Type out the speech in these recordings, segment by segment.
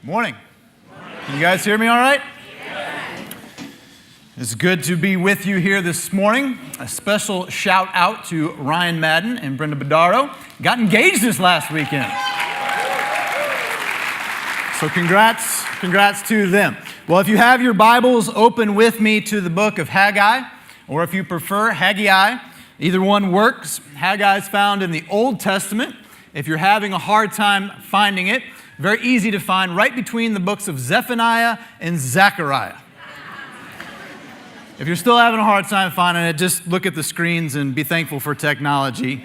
Morning. Can you guys hear me all right? It's good to be with you here this morning. A special shout out to Ryan Madden and Brenda Badaro. Got engaged this last weekend. So congrats to them. Well, if you have your Bibles, open with me to the book of Haggai, or if you prefer, Haggai. Either one works. Haggai is found in the Old Testament. If you're having a hard time finding it, very easy to find right between the books of Zephaniah and Zechariah. If you're still having a hard time finding it, just look at the screens and be thankful for technology.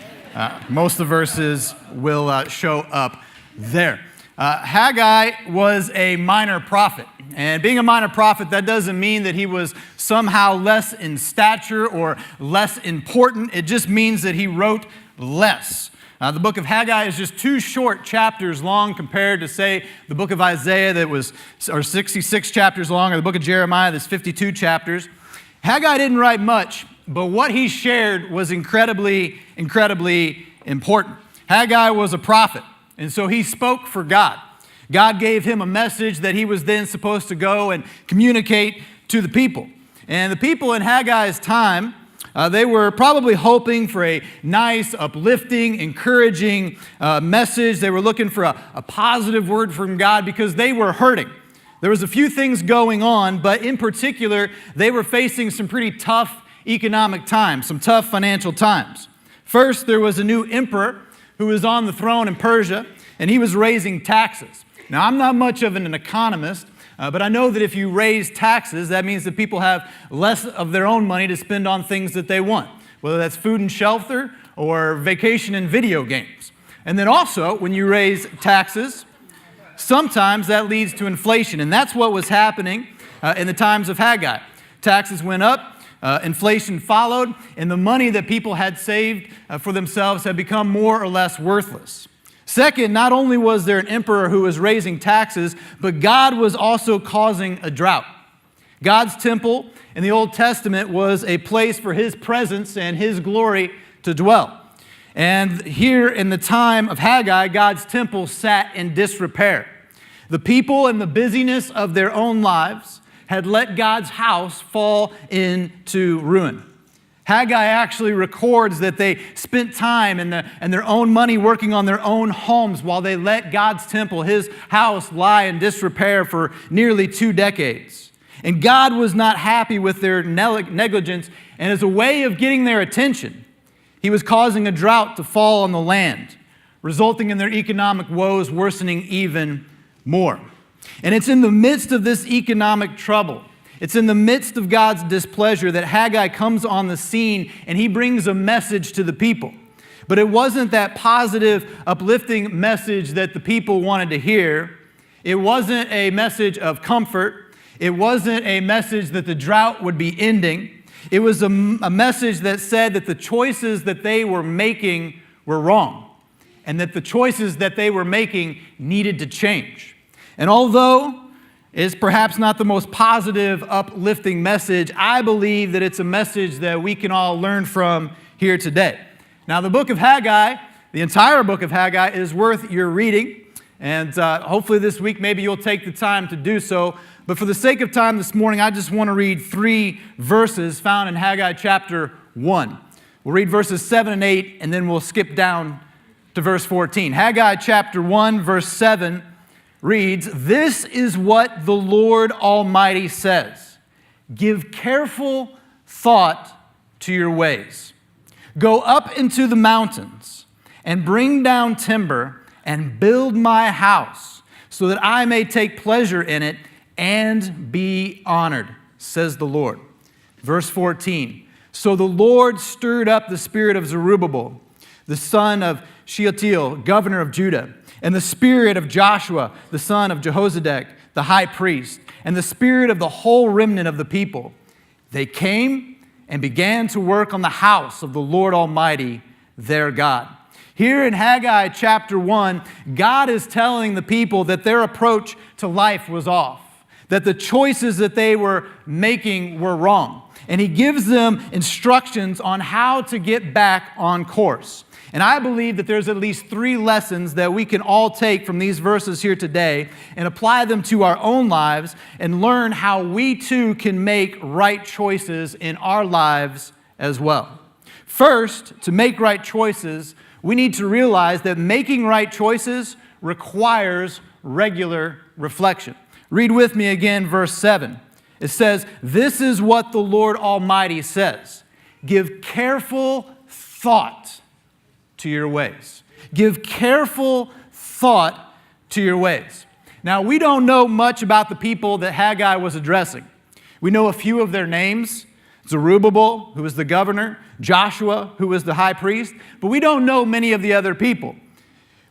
Most of the verses will show up there. Haggai was a minor prophet. And being a minor prophet, that doesn't mean that he was somehow less in stature or less important. It just means that he wrote less. The book of Haggai is just 2 short chapters long compared to, say, the book of Isaiah that was 66 chapters long, or the book of Jeremiah that's 52 chapters. Haggai didn't write much, but what he shared was incredibly important. Haggai was a prophet, and so he spoke for God. God gave him a message that he was then supposed to go and communicate to the people. And the people in Haggai's time, they were probably hoping for a nice, uplifting, encouraging message. They were looking for a positive word from God because they were hurting. There was a few things going on, but in particular, they were facing some pretty tough economic times, some tough financial times. First, there was a new emperor who was on the throne in Persia, and he was raising taxes. Now, I'm not much of an economist, but I know that if you raise taxes, that means that people have less of their own money to spend on things that they want, whether that's food and shelter or vacation and video games. And then also, when you raise taxes, sometimes that leads to inflation, and that's what was happening in the times of Haggai. Taxes went up, inflation followed, and the money that people had saved for themselves had become more or less worthless. Second, not only was there an emperor who was raising taxes, but God was also causing a drought. God's temple in the Old Testament was a place for His presence and His glory to dwell. And here in the time of Haggai, God's temple sat in disrepair. The people in the busyness of their own lives had let God's house fall into ruin. Haggai actually records that they spent time and their own money working on their own homes while they let God's temple, His house, lie in disrepair for nearly 2 decades. And God was not happy with their negligence, and as a way of getting their attention, He was causing a drought to fall on the land, resulting in their economic woes worsening even more. And it's in the midst of this economic trouble, it's in the midst of God's displeasure that Haggai comes on the scene and he brings a message to the people. But it wasn't that positive, uplifting message that the people wanted to hear. It wasn't a message of comfort. It wasn't a message that the drought would be ending. It was a message that said that the choices that they were making were wrong, and that the choices that they were making needed to change. And although it's perhaps not the most positive, uplifting message, I believe that it's a message that we can all learn from here today. Now, the book of Haggai, the entire book of Haggai, is worth your reading, and hopefully this week maybe you'll take the time to do so. But for the sake of time this morning, I just want to read 3 verses found in Haggai chapter 1. We'll read verses 7 and 8, and then we'll skip down to verse 14. Haggai chapter 1, verse 7 reads, "This is what the Lord Almighty says. Give careful thought to your ways. Go up into the mountains and bring down timber and build my house so that I may take pleasure in it and be honored, says the Lord." Verse 14, "So the Lord stirred up the spirit of Zerubbabel, the son of Shealtiel, governor of Judah, and the spirit of Joshua, the son of Jehozadak, the high priest, and the spirit of the whole remnant of the people. They came and began to work on the house of the Lord Almighty, their God." Here in Haggai chapter 1, God is telling the people that their approach to life was off, that the choices that they were making were wrong. And He gives them instructions on how to get back on course. And I believe that there's at least 3 lessons that we can all take from these verses here today and apply them to our own lives and learn how we too can make right choices in our lives as well. First, to make right choices, we need to realize that making right choices requires regular reflection. Read with me again, verse 7. It says, "This is what the Lord Almighty says. Give careful thought to your ways." Give careful thought to your ways. Now, we don't know much about the people that Haggai was addressing. We know a few of their names. Zerubbabel, who was the governor, Joshua, who was the high priest, but we don't know many of the other people.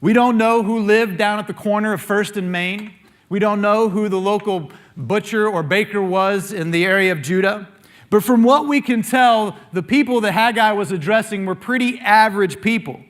We don't know who lived down at the corner of First and Main. We don't know who the local butcher or baker was in the area of Judah. But from what we can tell, the people that Haggai was addressing were pretty average people.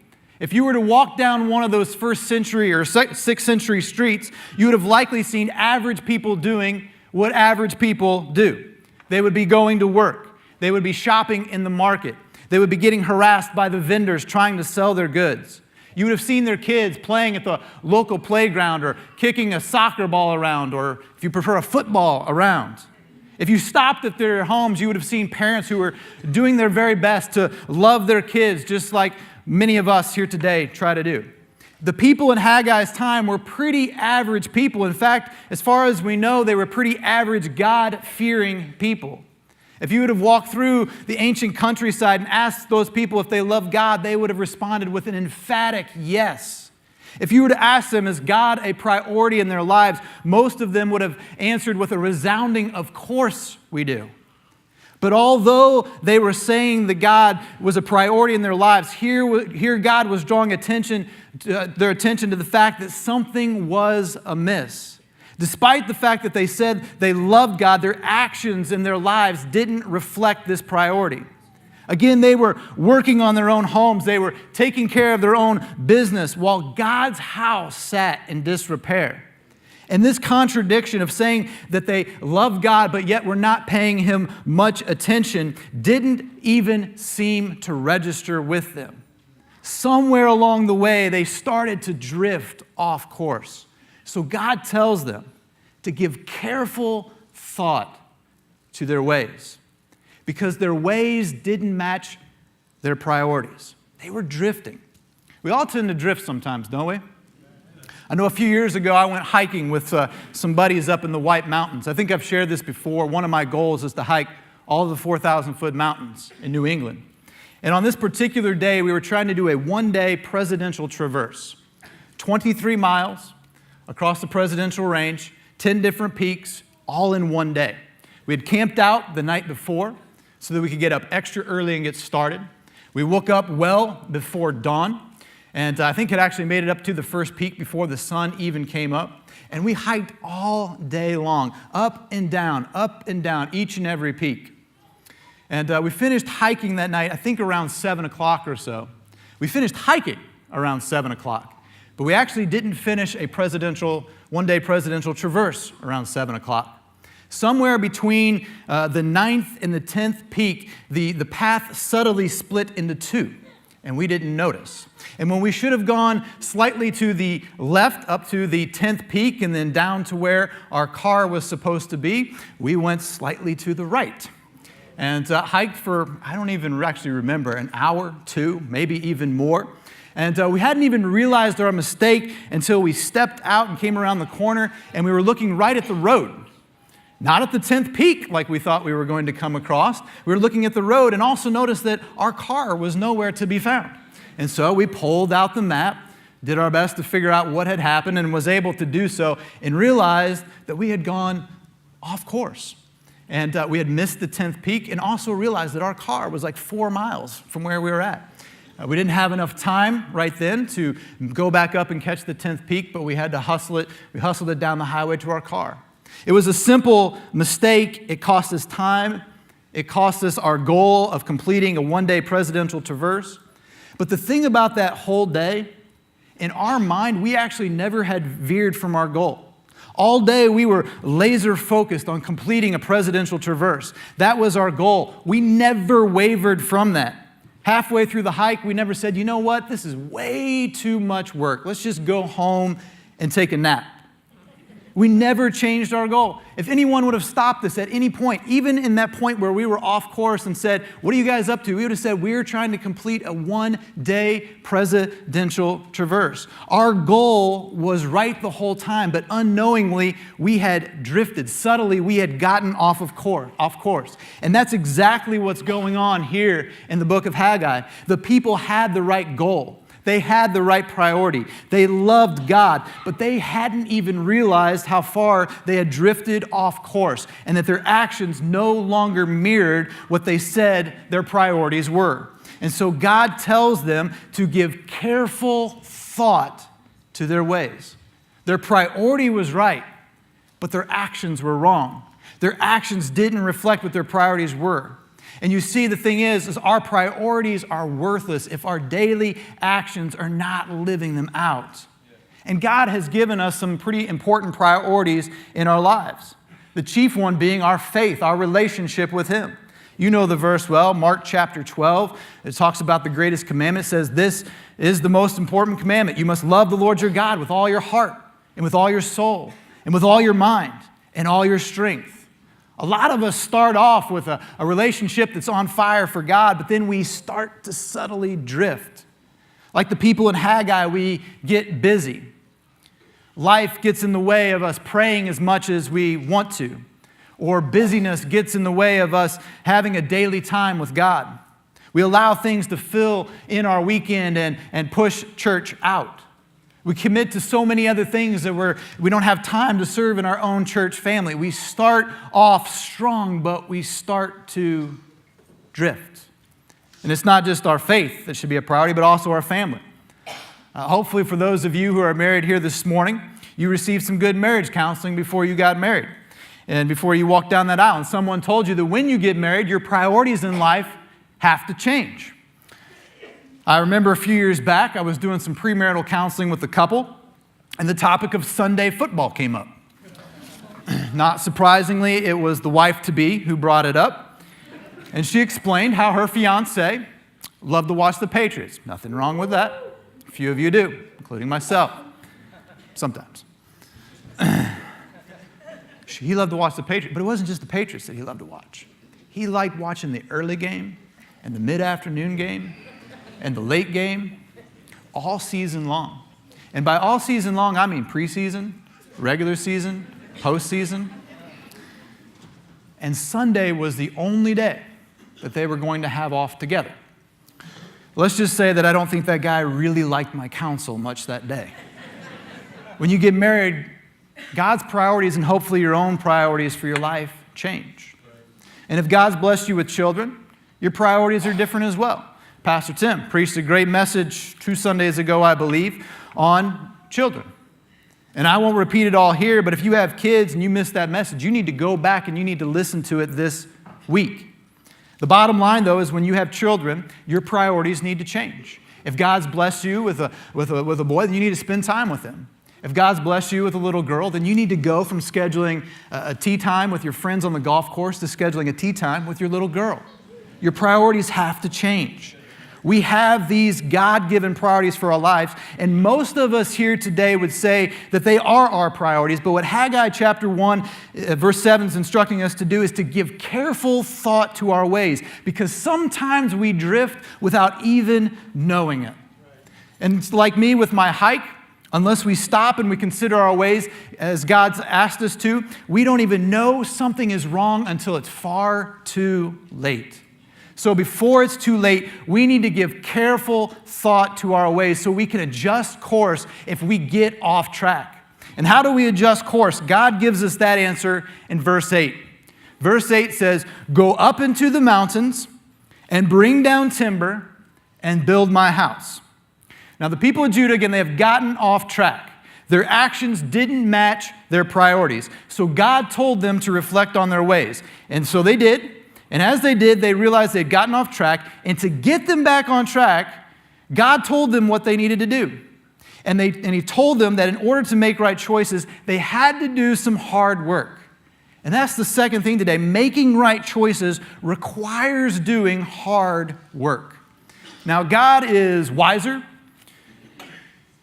If you were to walk down one of those 1st century or 6th century streets, you would have likely seen average people doing what average people do. They would be going to work. They would be shopping in the market. They would be getting harassed by the vendors trying to sell their goods. You would have seen their kids playing at the local playground or kicking a soccer ball around, or if you prefer, a football around. If you stopped at their homes, you would have seen parents who were doing their very best to love their kids, just like many of us here today try to do. The people in Haggai's time were pretty average people. In fact, as far as we know, they were pretty average, God-fearing people. If you would have walked through the ancient countryside and asked those people if they loved God, they would have responded with an emphatic yes. If you were to ask them, is God a priority in their lives, most of them would have answered with a resounding, of course we do. But although they were saying that God was a priority in their lives, here God was drawing their attention to the fact that something was amiss. Despite the fact that they said they loved God, their actions in their lives didn't reflect this priority. Again, they were working on their own homes. They were taking care of their own business while God's house sat in disrepair. And this contradiction of saying that they love God but yet were not paying Him much attention didn't even seem to register with them. Somewhere along the way, they started to drift off course. So God tells them to give careful thought to their ways, because their ways didn't match their priorities. They were drifting. We all tend to drift sometimes, don't we? I know a few years ago I went hiking with some buddies up in the White Mountains. I think I've shared this before. One of my goals is to hike all of the 4,000-foot mountains in New England. And on this particular day, we were trying to do a one-day presidential traverse. 23 miles across the presidential range, 10 different peaks, all in one day. We had camped out the night before so that we could get up extra early and get started. We woke up well before dawn, and I think it actually made it up to the first peak before the sun even came up. And we hiked all day long, up and down, each and every peak. And we finished hiking that night, I think around 7 o'clock or so. We finished hiking around 7 o'clock, but we actually didn't finish a one-day presidential traverse around 7 o'clock. Somewhere between the 9th and the 10th peak, the path subtly split into two, and we didn't notice. And when we should have gone slightly to the left up to the 10th peak and then down to where our car was supposed to be, we went slightly to the right. And hiked for, I don't even actually remember, an hour, 2, maybe even more. And we hadn't even realized our mistake until we stepped out and came around the corner, and we were looking right at the road. Not at the 10th peak like we thought we were going to come across. We were looking at the road and also noticed that our car was nowhere to be found. And so we pulled out the map, did our best to figure out what had happened, and was able to do so, and realized that we had gone off course. And we had missed the 10th peak, and also realized that our car was like 4 miles from where we were at. We didn't have enough time right then to go back up and catch the 10th peak, but we had to hustle it. We hustled it down the highway to our car. It was a simple mistake. It cost us time. It cost us our goal of completing a one-day presidential traverse. But the thing about that whole day, in our mind, we actually never had veered from our goal. All day we were laser focused on completing a presidential traverse. That was our goal. We never wavered from that. Halfway through the hike, we never said, you know what, this is way too much work. Let's just go home and take a nap. We never changed our goal. If anyone would have stopped us at any point, even in that point where we were off course and said, what are you guys up to? We would have said, we're trying to complete a one-day presidential traverse. Our goal was right the whole time, but unknowingly, we had drifted. Subtly, we had gotten off course. And that's exactly what's going on here in the book of Haggai. The people had the right goal. They had the right priority. They loved God, but they hadn't even realized how far they had drifted off course and that their actions no longer mirrored what they said their priorities were. And so God tells them to give careful thought to their ways. Their priority was right, but their actions were wrong. Their actions didn't reflect what their priorities were. And you see, the thing is our priorities are worthless if our daily actions are not living them out. And God has given us some pretty important priorities in our lives. The chief one being our faith, our relationship with Him. You know the verse well, Mark chapter 12. It talks about the greatest commandment. It says, this is the most important commandment. You must love the Lord your God with all your heart and with all your soul and with all your mind and all your strength. A lot of us start off with a relationship that's on fire for God, but then we start to subtly drift. Like the people in Haggai, we get busy. Life gets in the way of us praying as much as we want to, or busyness gets in the way of us having a daily time with God. We allow things to fill in our weekend and push church out. We commit to so many other things that we don't have time to serve in our own church family. We start off strong, but we start to drift. And it's not just our faith that should be a priority, but also our family. Hopefully for those of you who are married here this morning, you received some good marriage counseling before you got married and before you walked down that aisle. And someone told you that when you get married, your priorities in life have to change. I remember a few years back, I was doing some premarital counseling with a couple, and the topic of Sunday football came up. Not surprisingly, it was the wife-to-be who brought it up, and she explained how her fiancé loved to watch the Patriots. Nothing wrong with that. A few of you do, including myself, sometimes. He loved to watch the Patriots, but it wasn't just the Patriots that he loved to watch. He liked watching the early game and the mid-afternoon game and the late game, all season long. And by all season long, I mean preseason, regular season, postseason. And Sunday was the only day that they were going to have off together. Let's just say that I don't think that guy really liked my counsel much that day. When you get married, God's priorities and hopefully your own priorities for your life change. And if God's blessed you with children, your priorities are different as well. Pastor Tim preached a great message 2 Sundays ago, I believe, on children. And I won't repeat it all here, but if you have kids and you missed that message, you need to go back and you need to listen to it this week. The bottom line, though, is when you have children, your priorities need to change. If God's blessed you with a boy, then you need to spend time with him. If God's blessed you with a little girl, then you need to go from scheduling a tea time with your friends on the golf course to scheduling a tea time with your little girl. Your priorities have to change. We have these God-given priorities for our lives, and most of us here today would say that they are our priorities, but what Haggai chapter 1, verse 7 is instructing us to do is to give careful thought to our ways, because sometimes we drift without even knowing it. And it's like me with my hike. Unless we stop and we consider our ways as God's asked us to, we don't even know something is wrong until it's far too late. So before it's too late, we need to give careful thought to our ways so we can adjust course if we get off track. And how do we adjust course? God gives us that answer in verse 8. Verse 8 says, "Go up into the mountains and bring down timber and build my house." Now the people of Judah, again, they have gotten off track. Their actions didn't match their priorities. So God told them to reflect on their ways. And so they did. And as they did, they realized they'd gotten off track. And to get them back on track, God told them what they needed to do. And He told them that in order to make right choices, they had to do some hard work. And that's the second thing today. Making right choices requires doing hard work. Now, God is wiser,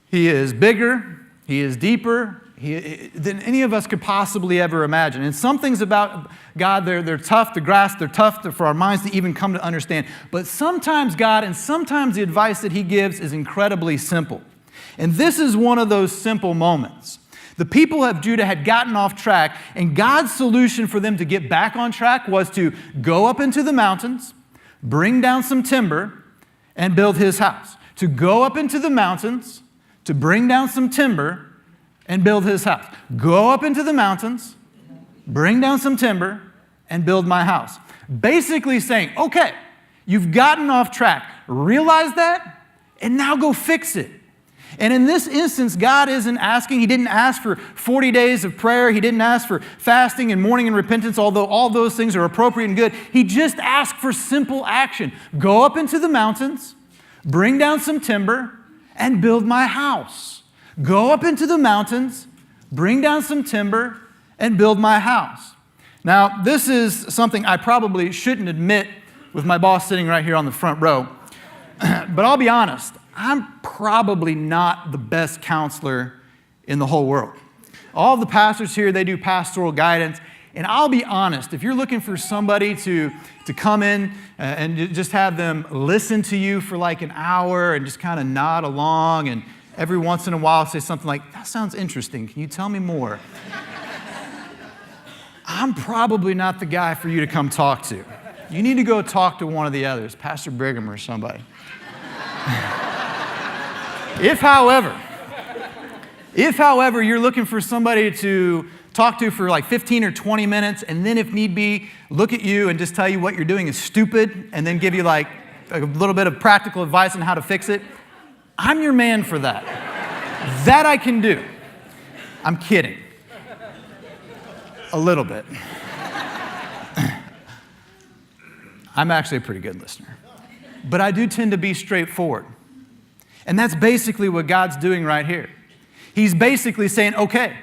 He is bigger, He is deeper than any of us could possibly ever imagine. And some things about God, they're tough to grasp, they're tough for our minds to even come to understand. But sometimes God and sometimes the advice that He gives is incredibly simple. And this is one of those simple moments. The people of Judah had gotten off track, and God's solution for them to get back on track was to go up into the mountains, bring down some timber, and build His house. To go up into the mountains, to bring down some timber, and build His house. Go up into the mountains, bring down some timber, and build my house. Basically saying, okay, you've gotten off track. Realize that, and now go fix it. And in this instance, God isn't asking, He didn't ask for 40 days of prayer. He didn't ask for fasting and mourning and repentance, although all those things are appropriate and good. He just asked for simple action. Go up into the mountains, bring down some timber, and build my house. Go up into the mountains, bring down some timber, and build my house. Now, this is something I probably shouldn't admit with my boss sitting right here on the front row. But I'll be honest, I'm probably not the best counselor in the whole world. All the pastors here, they do pastoral guidance. And I'll be honest, if you're looking for somebody to come in and just have them listen to you for like an hour and just kind of nod along and every once in a while say something like, that sounds interesting, can you tell me more? I'm probably not the guy for you to come talk to. You need to go talk to one of the others, Pastor Brigham or somebody. If, however, you're looking for somebody to talk to for like 15 or 20 minutes, and then if need be, look at you and just tell you what you're doing is stupid, and then give you like a little bit of practical advice on how to fix it, I'm your man for that. That I can do. I'm kidding. A little bit. I'm actually a pretty good listener. But I do tend to be straightforward. And that's basically what God's doing right here. He's basically saying, okay,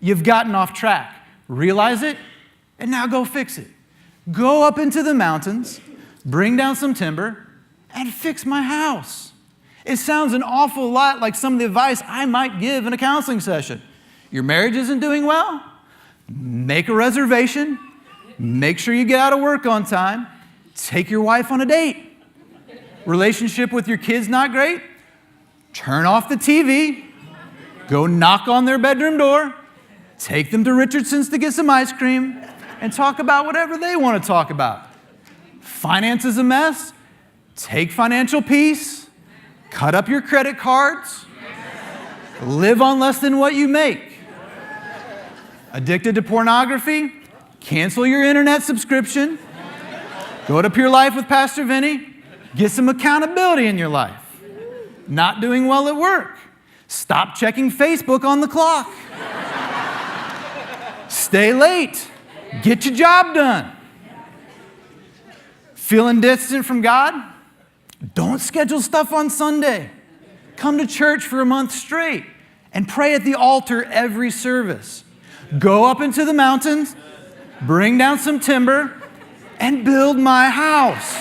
you've gotten off track. Realize it, and now go fix it. Go up into the mountains, bring down some timber, and fix my house. It sounds an awful lot like some of the advice I might give in a counseling session. Your marriage isn't doing well? Make a reservation. Make sure you get out of work on time. Take your wife on a date. Relationship with your kids not great? Turn off the TV. Go knock on their bedroom door. Take them to Richardson's to get some ice cream and talk about whatever they want to talk about. Finance is a mess? Take financial peace. Cut up your credit cards. Live on less than what you make. Addicted to pornography? Cancel your internet subscription. Go to Pure Life with Pastor Vinny. Get some accountability in your life. Not doing well at work? Stop checking Facebook on the clock. Stay late. Get your job done. Feeling distant from God? Don't schedule stuff on Sunday. Come to church for a month straight and pray at the altar every service. Go up into the mountains, bring down some timber, and build my house.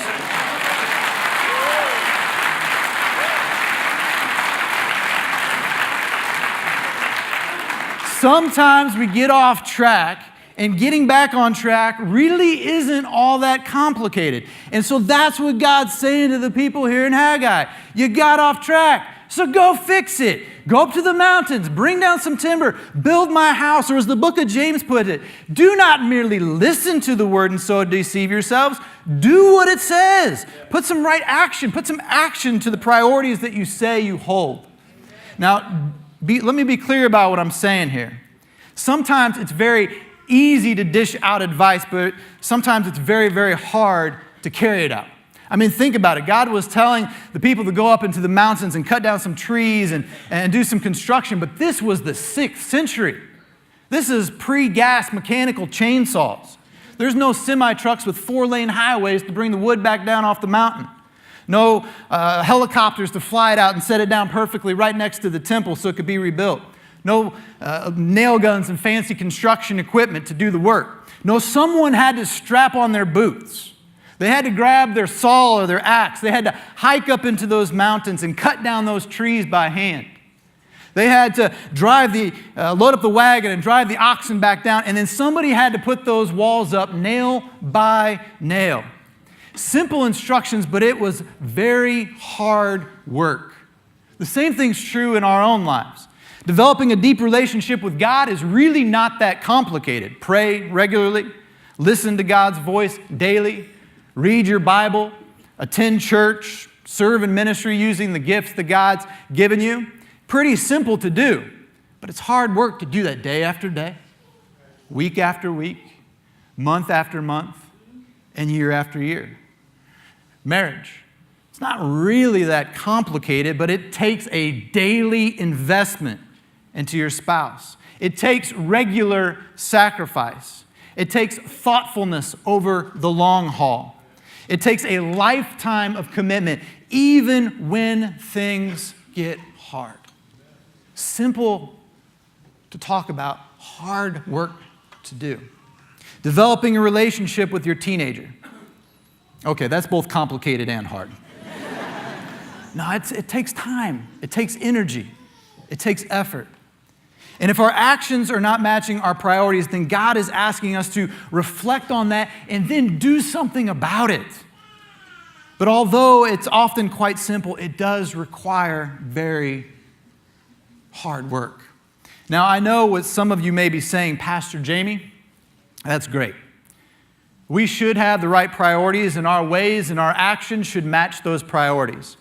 Sometimes we get off track, and getting back on track really isn't all that complicated. And so that's what God's saying to the people here in Haggai. You got off track, so go fix it. Go up to the mountains, bring down some timber, build my house. Or as the book of James put it, do not merely listen to the word and so deceive yourselves. Do what it says. Put some action to the priorities that you say you hold. Now, let me be clear about what I'm saying here. Sometimes it's very easy to dish out advice, but sometimes it's very, very hard to carry it out. I mean, think about it. God was telling the people to go up into the mountains and cut down some trees and do some construction, but this was the 6th century. This is pre-gas mechanical chainsaws. There's no semi-trucks with 4-lane highways to bring the wood back down off the mountain. No helicopters to fly it out and set it down perfectly right next to the temple so it could be rebuilt. No nail guns and fancy construction equipment to do the work. No, someone had to strap on their boots. They had to grab their saw or their axe. They had to hike up into those mountains and cut down those trees by hand. They had to load up the wagon and drive the oxen back down, and then somebody had to put those walls up nail by nail. Simple instructions, but it was very hard work. The same thing's true in our own lives. Developing a deep relationship with God is really not that complicated. Pray regularly, listen to God's voice daily, read your Bible, attend church, serve in ministry using the gifts that God's given you. Pretty simple to do, but it's hard work to do that day after day, week after week, month after month, and year after year. Marriage. It's not really that complicated, but it takes a daily investment into your spouse. It takes regular sacrifice. It takes thoughtfulness over the long haul. It takes a lifetime of commitment, even when things get hard. Simple to talk about, hard work to do. Developing a relationship with your teenager. Okay, that's both complicated and hard. No, it takes time. It takes energy. It takes effort. And if our actions are not matching our priorities, then God is asking us to reflect on that and then do something about it. But although it's often quite simple, it does require very hard work. Now, I know what some of you may be saying, Pastor Jamie, that's great. We should have the right priorities, and our ways and our actions should match those priorities.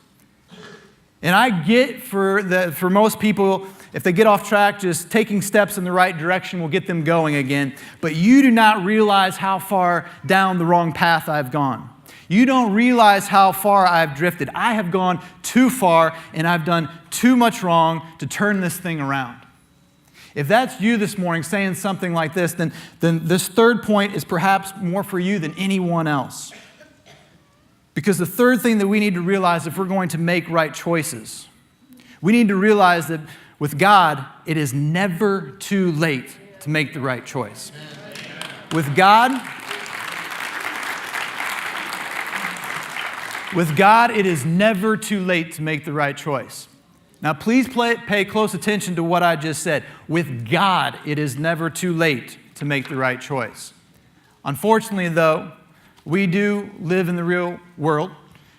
And I get for most people, if they get off track, just taking steps in the right direction will get them going again. But you do not realize how far down the wrong path I've gone. You don't realize how far I've drifted. I have gone too far, and I've done too much wrong to turn this thing around. If that's you this morning saying something like this, then this third point is perhaps more for you than anyone else. Because the third thing that we need to realize if we're going to make right choices, we need to realize that with God, it is never too late to make the right choice. With God, it is never too late to make the right choice. Now, please pay close attention to what I just said. With God, it is never too late to make the right choice. Unfortunately, though, we do live in the real world,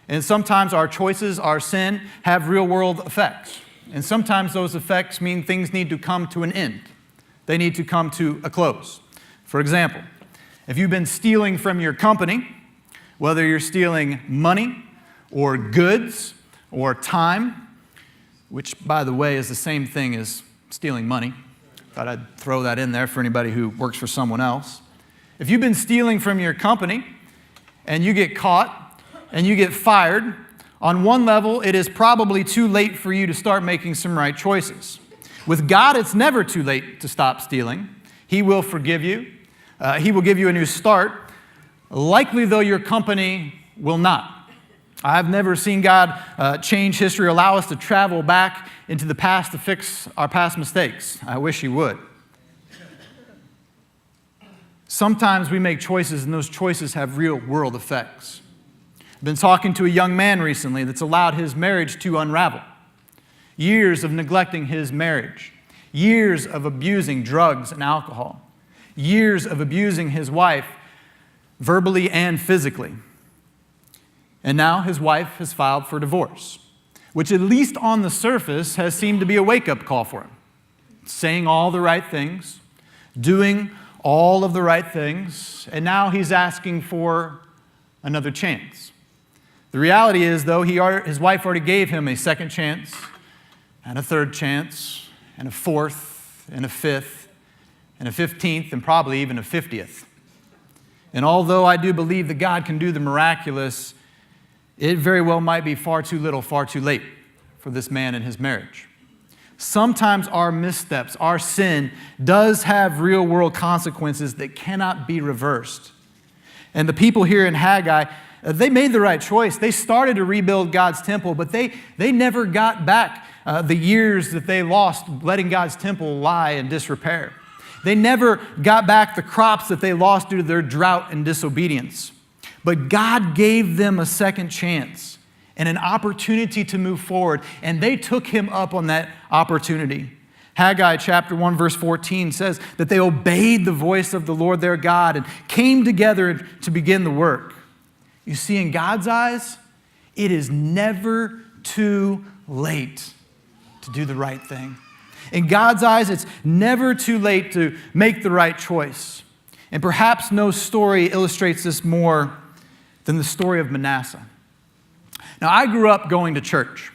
and sometimes our choices, our sin, have real-world effects. And sometimes those effects mean things need to come to an end. They need to come to a close. For example, if you've been stealing from your company, whether you're stealing money or goods or time, which, by the way, is the same thing as stealing money. Thought I'd throw that in there for anybody who works for someone else. If you've been stealing from your company and you get caught and you get fired, on one level, it is probably too late for you to start making some right choices. With God, it's never too late to stop stealing. He will forgive you. He will give you a new start. Likely, though, your company will not. I've never seen God change history or allow us to travel back into the past to fix our past mistakes. I wish He would. Sometimes we make choices, and those choices have real-world effects. I've been talking to a young man recently that's allowed his marriage to unravel. Years of neglecting his marriage. Years of abusing drugs and alcohol. Years of abusing his wife verbally and physically. And now his wife has filed for divorce, which at least on the surface has seemed to be a wake-up call for him. Saying all the right things, doing all of the right things, and now he's asking for another chance. The reality is, though, his wife already gave him a second chance, and a third chance, and a fourth, and a fifth, and a 15th, and probably even a 50th. And although I do believe that God can do the miraculous, it very well might be far too little, far too late for this man and his marriage. Sometimes our missteps, our sin, does have real-world consequences that cannot be reversed. And the people here in Haggai, they made the right choice. They started to rebuild God's temple, but they never got back the years that they lost letting God's temple lie in disrepair. They never got back the crops that they lost due to their drought and disobedience. But God gave them a second chance and an opportunity to move forward, and they took him up on that opportunity. Haggai chapter 1 verse 14 says that they obeyed the voice of the Lord their God and came together to begin the work. You see, in God's eyes, it is never too late to do the right thing. In God's eyes, it's never too late to make the right choice. And perhaps no story illustrates this more than the story of Manasseh. Now, I grew up going to church,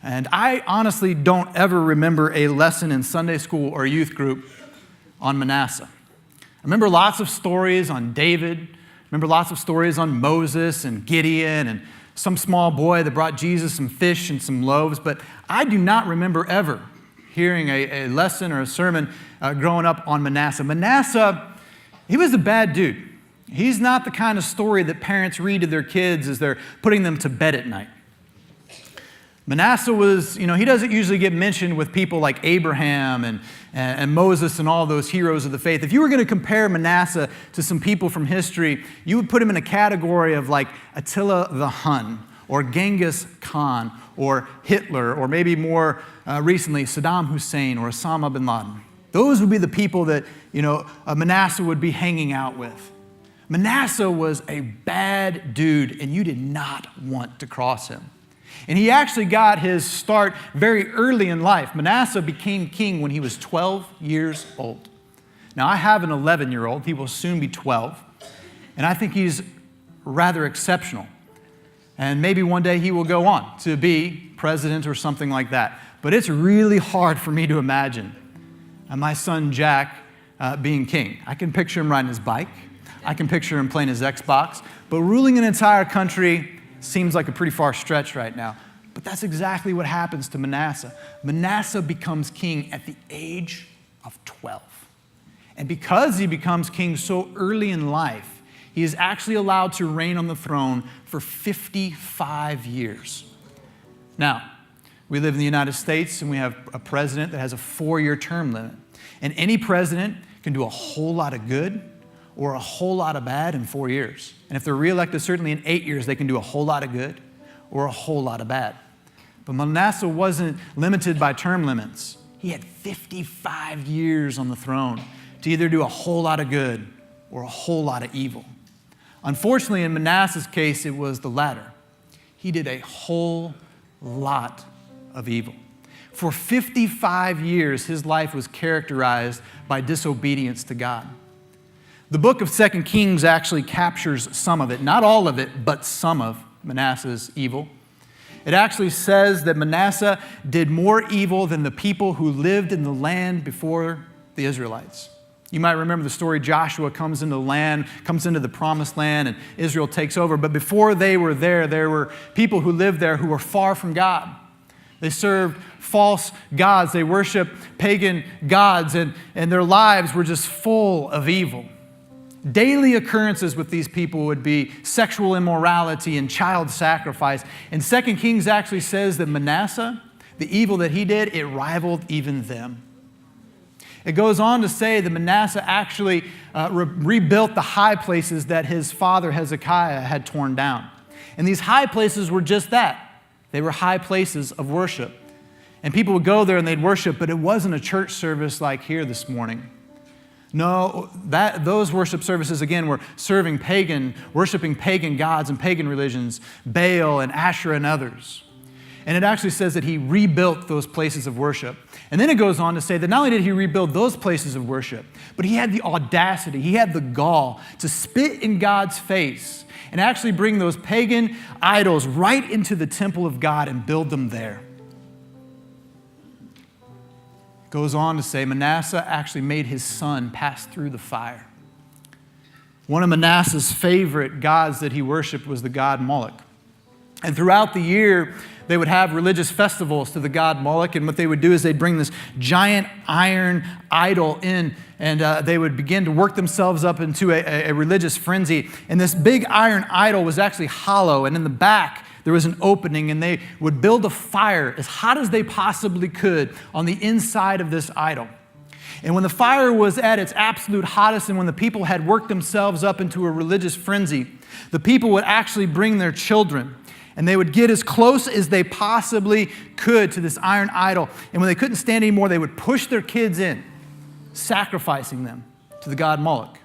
and I honestly don't ever remember a lesson in Sunday school or youth group on Manasseh. I remember lots of stories on David. I remember lots of stories on Moses and Gideon and some small boy that brought Jesus some fish and some loaves, but I do not remember ever hearing a lesson or a sermon growing up on Manasseh. Manasseh, he was a bad dude. He's not the kind of story that parents read to their kids as they're putting them to bed at night. Manasseh was, he doesn't usually get mentioned with people like Abraham and Moses and all those heroes of the faith. If you were going to compare Manasseh to some people from history, you would put him in a category of like Attila the Hun or Genghis Khan or Hitler or maybe more recently Saddam Hussein or Osama bin Laden. Those would be the people that, Manasseh would be hanging out with. Manasseh was a bad dude, and you did not want to cross him. And he actually got his start very early in life. Manasseh became king when he was 12 years old. Now, I have an 11-year-old. He will soon be 12. And I think he's rather exceptional. And maybe one day he will go on to be president or something like that. But it's really hard for me to imagine my son Jack being king. I can picture him riding his bike. I can picture him playing his Xbox. But ruling an entire country seems like a pretty far stretch right now. But that's exactly what happens to Manasseh. Manasseh becomes king at the age of 12. And because he becomes king so early in life, he is actually allowed to reign on the throne for 55 years. Now, we live in the United States and we have a president that has a 4-year term limit. And any president can do a whole lot of good or a whole lot of bad in 4 years. And if they're reelected, certainly in 8 years, they can do a whole lot of good or a whole lot of bad. But Manasseh wasn't limited by term limits. He had 55 years on the throne to either do a whole lot of good or a whole lot of evil. Unfortunately, in Manasseh's case, it was the latter. He did a whole lot of evil. For 55 years, his life was characterized by disobedience to God. The book of 2 Kings actually captures some of it, not all of it, but some of Manasseh's evil. It actually says that Manasseh did more evil than the people who lived in the land before the Israelites. You might remember the story. Joshua comes into the land, comes into the promised land, and Israel takes over. But before they were there were people who lived there who were far from God. They served false gods. They worshiped pagan gods, and their lives were just full of evil. Daily occurrences with these people would be sexual immorality and child sacrifice. And 2 Kings actually says that Manasseh, the evil that he did, it rivaled even them. It goes on to say that Manasseh actually rebuilt the high places that his father Hezekiah had torn down. And these high places were just that. They were high places of worship. And people would go there and they'd worship, but it wasn't a church service like here this morning. No, those worship services, again, were worshiping pagan gods and pagan religions, Baal and Asherah and others. And it actually says that he rebuilt those places of worship. And then it goes on to say that not only did he rebuild those places of worship, but he had the audacity, he had the gall to spit in God's face and actually bring those pagan idols right into the temple of God and build them there. Goes on to say Manasseh actually made his son pass through the fire. One of Manasseh's favorite gods that he worshiped was the god Moloch. And throughout the year, they would have religious festivals to the god Moloch, and what they would do is they'd bring this giant iron idol in, and they would begin to work themselves up into a religious frenzy. And this big iron idol was actually hollow, and in the back, there was an opening, and they would build a fire as hot as they possibly could on the inside of this idol. And when the fire was at its absolute hottest and when the people had worked themselves up into a religious frenzy, the people would actually bring their children and they would get as close as they possibly could to this iron idol. And when they couldn't stand anymore, they would push their kids in, sacrificing them to the god Moloch.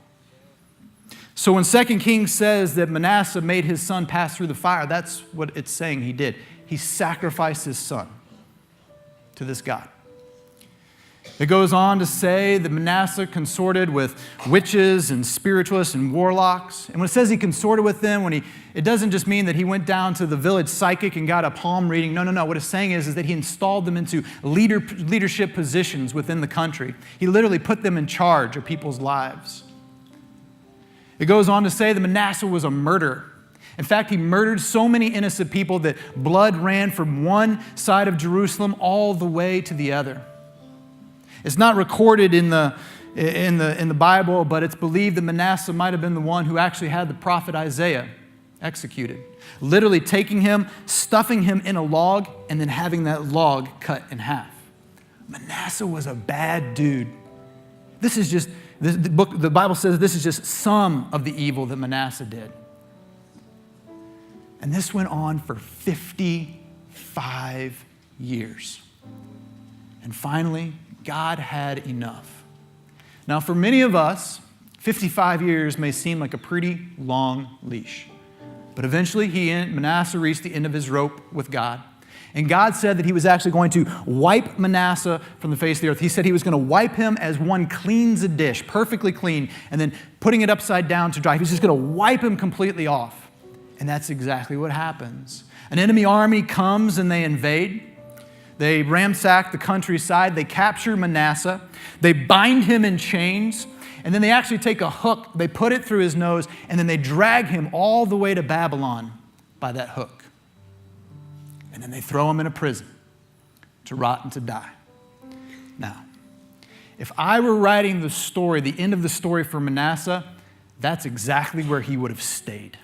So when 2 Kings says that Manasseh made his son pass through the fire, that's what it's saying he did. He sacrificed his son to this god. It goes on to say that Manasseh consorted with witches and spiritualists and warlocks. And when it says he consorted with them, it doesn't just mean that he went down to the village psychic and got a palm reading. No. What it's saying is that he installed them into leadership positions within the country. He literally put them in charge of people's lives. It goes on to say that Manasseh was a murderer. In fact, he murdered so many innocent people that blood ran from one side of Jerusalem all the way to the other. It's not recorded in the Bible, but it's believed that Manasseh might have been the one who actually had the prophet Isaiah executed. Literally taking him, stuffing him in a log, and then having that log cut in half. Manasseh was a bad dude. The Bible says this is just some of the evil that Manasseh did. And this went on for 55 years. And finally, God had enough. Now, for many of us, 55 years may seem like a pretty long leash. But eventually, Manasseh reached the end of his rope with God. And God said that he was actually going to wipe Manasseh from the face of the earth. He said he was going to wipe him as one cleans a dish, perfectly clean, and then putting it upside down to dry. He was just going to wipe him completely off. And that's exactly what happens. An enemy army comes and they invade. They ransack the countryside. They capture Manasseh. They bind him in chains. And then they actually take a hook. They put it through his nose. And then they drag him all the way to Babylon by that hook. And then they throw him in a prison to rot and to die. Now, if I were writing the story, the end of the story for Manasseh, that's exactly where he would have stayed.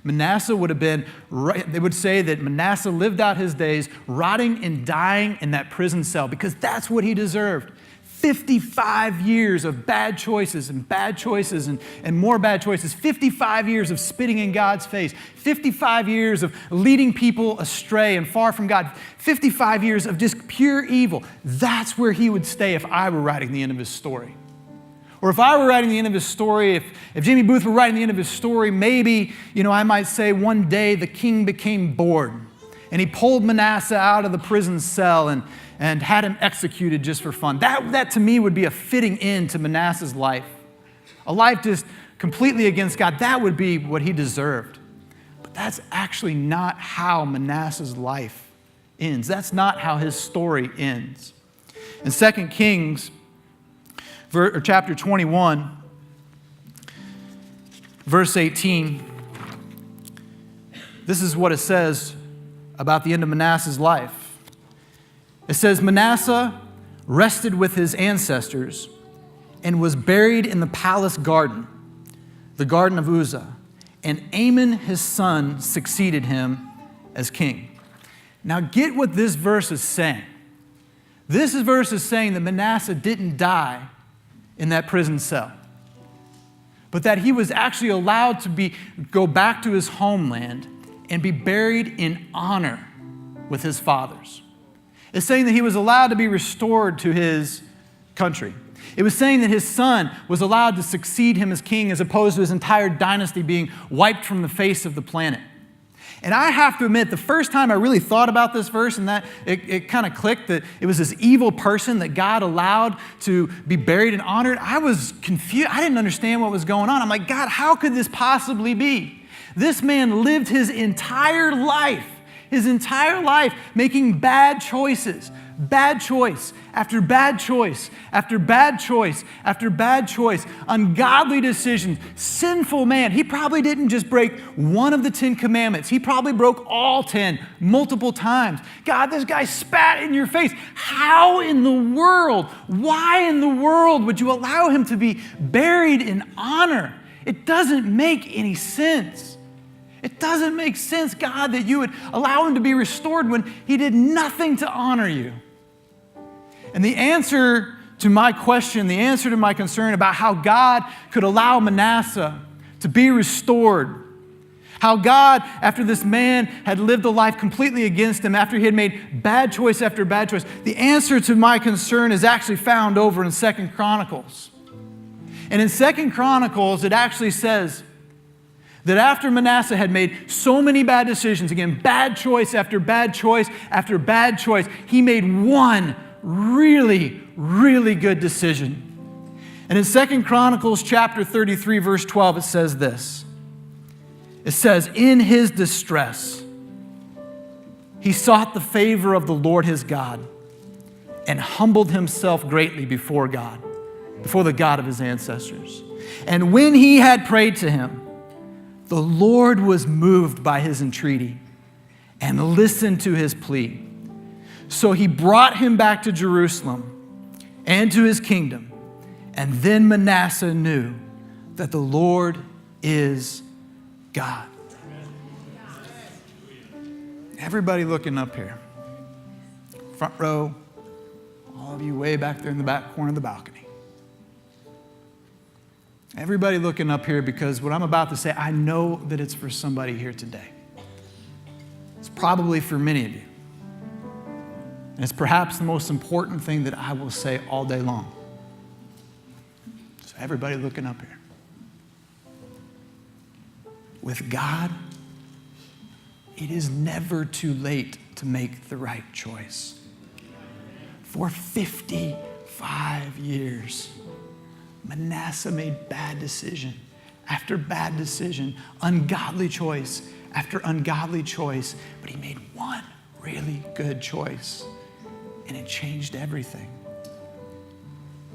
Manasseh would have been, they would say that Manasseh lived out his days rotting and dying in that prison cell because that's what he deserved. 55 years of bad choices and more bad choices. 55 years of spitting in God's face. 55 years of leading people astray and far from God. 55 years of just pure evil. That's where he would stay if I were writing the end of his story. Or if I were writing the end of his story, if Jimmy Booth were writing the end of his story, maybe, I might say one day the king became bored and he pulled Manasseh out of the prison cell and had him executed just for fun. That to me would be a fitting end to Manasseh's life. A life just completely against God. That would be what he deserved. But that's actually not how Manasseh's life ends. That's not how his story ends. In 2 Kings chapter 21, verse 18, this is what it says about the end of Manasseh's life. It says, Manasseh rested with his ancestors and was buried in the palace garden, the garden of Uzzah, and Amon his son succeeded him as king. Now get what this verse is saying. This verse is saying that Manasseh didn't die in that prison cell, but that he was actually allowed to go back to his homeland and be buried in honor with his fathers. It's saying that he was allowed to be restored to his country. It was saying that his son was allowed to succeed him as king as opposed to his entire dynasty being wiped from the face of the planet. And I have to admit, the first time I really thought about this verse and that it kind of clicked that it was this evil person that God allowed to be buried and honored, I was confused. I didn't understand what was going on. I'm like, God, how could this possibly be? This man lived his entire life making bad choices. Bad choice after bad choice after bad choice after bad choice. Ungodly decisions. Sinful man. He probably didn't just break one of the 10 commandments. He probably broke all 10 multiple times. God, this guy spat in your face. How in the world, why in the world would you allow him to be buried in honor? It doesn't make any sense. It doesn't make sense, God, that you would allow him to be restored when he did nothing to honor you. And the answer to my question, the answer to my concern about how God could allow Manasseh to be restored. How God, after this man had lived a life completely against him, after he had made bad choice after bad choice, the answer to my concern is actually found over in 2 Chronicles. And in 2 Chronicles, it actually says that after Manasseh had made so many bad decisions, again, bad choice after bad choice after bad choice, he made one really, really good decision. And in 2 Chronicles chapter 33, verse 12, it says this. It says, in his distress, he sought the favor of the Lord his God and humbled himself greatly before God, before the God of his ancestors. And when he had prayed to him, the Lord was moved by his entreaty and listened to his plea. So he brought him back to Jerusalem and to his kingdom. And then Manasseh knew that the Lord is God. Everybody looking up here. Front row, all of you way back there in the back corner of the balcony. Everybody looking up here, because what I'm about to say, I know that it's for somebody here today. It's probably for many of you. And it's perhaps the most important thing that I will say all day long. So everybody looking up here. With God, it is never too late to make the right choice. For 55 years, Manasseh made bad decision after bad decision, ungodly choice after ungodly choice, but he made one really good choice, and it changed everything.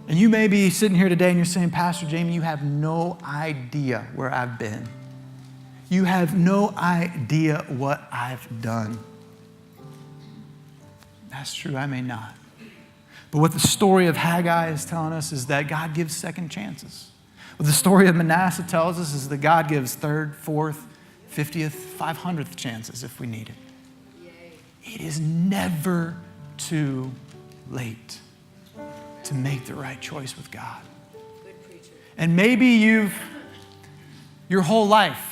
And you may be sitting here today and you're saying, Pastor Jamie, you have no idea where I've been. You have no idea what I've done. That's true, I may not. But what the story of Haggai is telling us is that God gives second chances. What the story of Manasseh tells us is that God gives third, fourth, 50th, 500th chances if we need it. It is never too late to make the right choice with God. And maybe your whole life,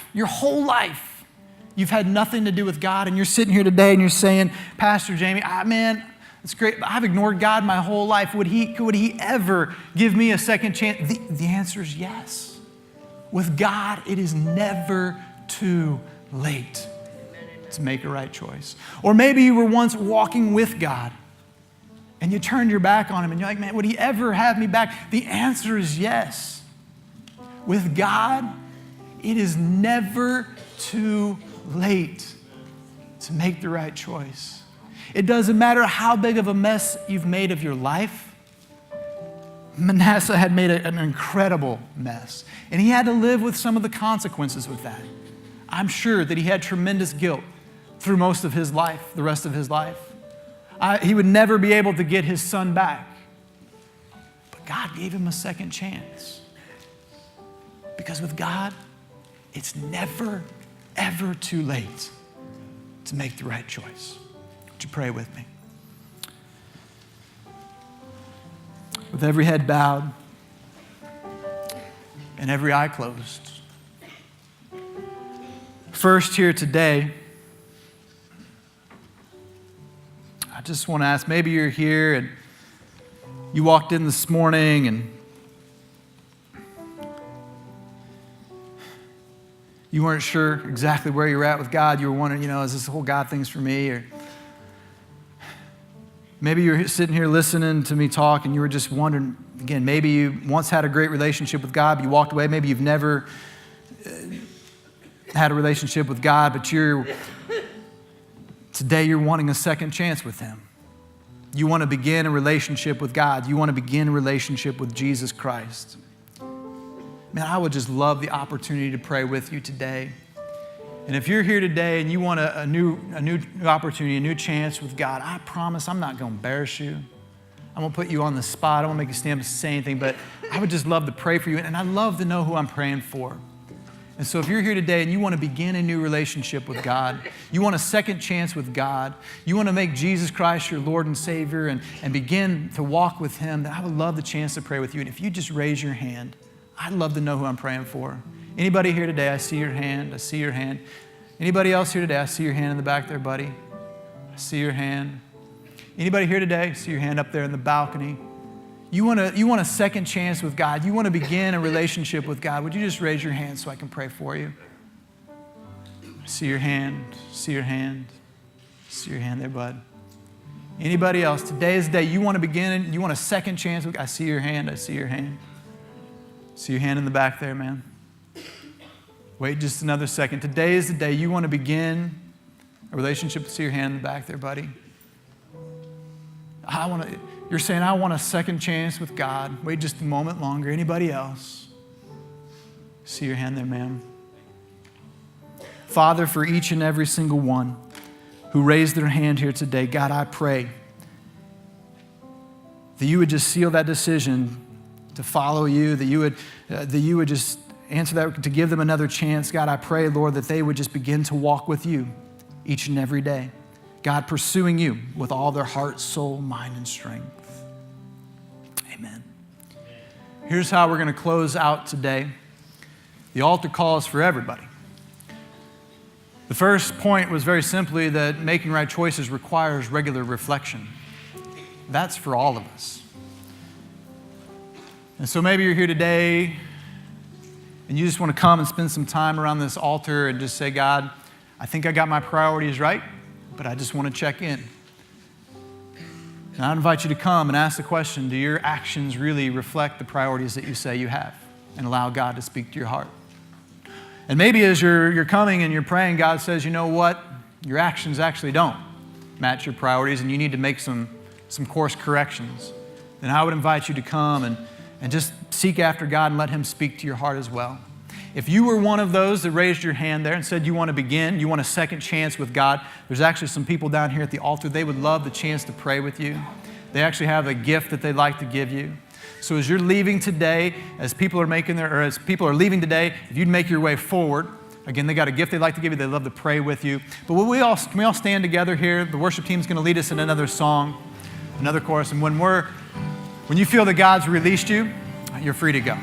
you've had nothing to do with God, and you're sitting here today and you're saying, Pastor Jamie, man, it's great, but I've ignored God my whole life. Could he ever give me a second chance? The answer is yes. With God, it is never too late to make a right choice. Or maybe you were once walking with God and you turned your back on him and you're like, man, would he ever have me back? The answer is yes. With God, it is never too late to make the right choice. It doesn't matter how big of a mess you've made of your life. Manasseh had made an incredible mess, and he had to live with some of the consequences with that. I'm sure that he had tremendous guilt through most of his life, the rest of his life. He would never be able to get his son back. But God gave him a second chance. Because with God, it's never, ever too late to make the right choice. Would you pray with me? With every head bowed and every eye closed. First here today, I just want to ask, maybe you're here and you walked in this morning and you weren't sure exactly where you're at with God. You were wondering, is this whole God thing's for me? Or maybe you're sitting here listening to me talk and you were just wondering, again, maybe you once had a great relationship with God, but you walked away. Maybe you've never had a relationship with God, but today you're wanting a second chance with him. You want to begin a relationship with God. You want to begin a relationship with Jesus Christ. Man, I would just love the opportunity to pray with you today. And if you're here today and you want a new opportunity, a new chance with God, I promise I'm not going to embarrass you. I'm going to put you on the spot. I don't want to make you stand up and say anything, but I would just love to pray for you. And I'd love to know who I'm praying for. And so if you're here today and you want to begin a new relationship with God, you want a second chance with God, you want to make Jesus Christ your Lord and Savior and begin to walk with Him, then I would love the chance to pray with you. And if you just raise your hand, I'd love to know who I'm praying for. Anybody here today? I see your hand. I see your hand. Anybody else here today? I see your hand in the back there, buddy. I see your hand. Anybody here today? I see your hand up there in the balcony. You want a second chance with God. You want to begin a relationship with God. Would you just raise your hand so I can pray for you? I see your hand. See your hand. See your hand there, bud. Anybody else? Today is the day you want to begin. You want a second chance with God. I see your hand. I see your hand. See your hand in the back there, man. Wait just another second. Today is the day you want to begin a relationship. See your hand in the back there, buddy. You're saying, I want a second chance with God. Wait just a moment longer. Anybody else? See your hand there, ma'am. Father, for each and every single one who raised their hand here today, God, I pray that you would just seal that decision to follow you, that you would just answer that, to give them another chance. God, I pray, Lord, that they would just begin to walk with you each and every day. God, pursuing you with all their heart, soul, mind, and strength. Amen. Here's how we're going to close out today. The altar call is for everybody. The first point was very simply that making right choices requires regular reflection. That's for all of us. And so maybe you're here today and you just want to come and spend some time around this altar and just say, God, I think I got my priorities right, but I just want to check in. And I invite you to come and ask the question, do your actions really reflect the priorities that you say you have? And allow God to speak to your heart. And maybe as you're coming and you're praying, God says, you know what? Your actions actually don't match your priorities and you need to make some course corrections. Then I would invite you to come and just seek after God and let Him speak to your heart as well. If you were one of those that raised your hand there and said you want to begin, you want a second chance with God, there's actually some people down here at the altar. They would love the chance to pray with you. They actually have a gift that they'd like to give you. So as you're leaving today, as people are leaving today, if you'd make your way forward, again, they got a gift they'd like to give you. They'd love to pray with you. But can we all stand together here? The worship team's going to lead us in another song, another chorus. And when you feel that God's released you, you're free to go.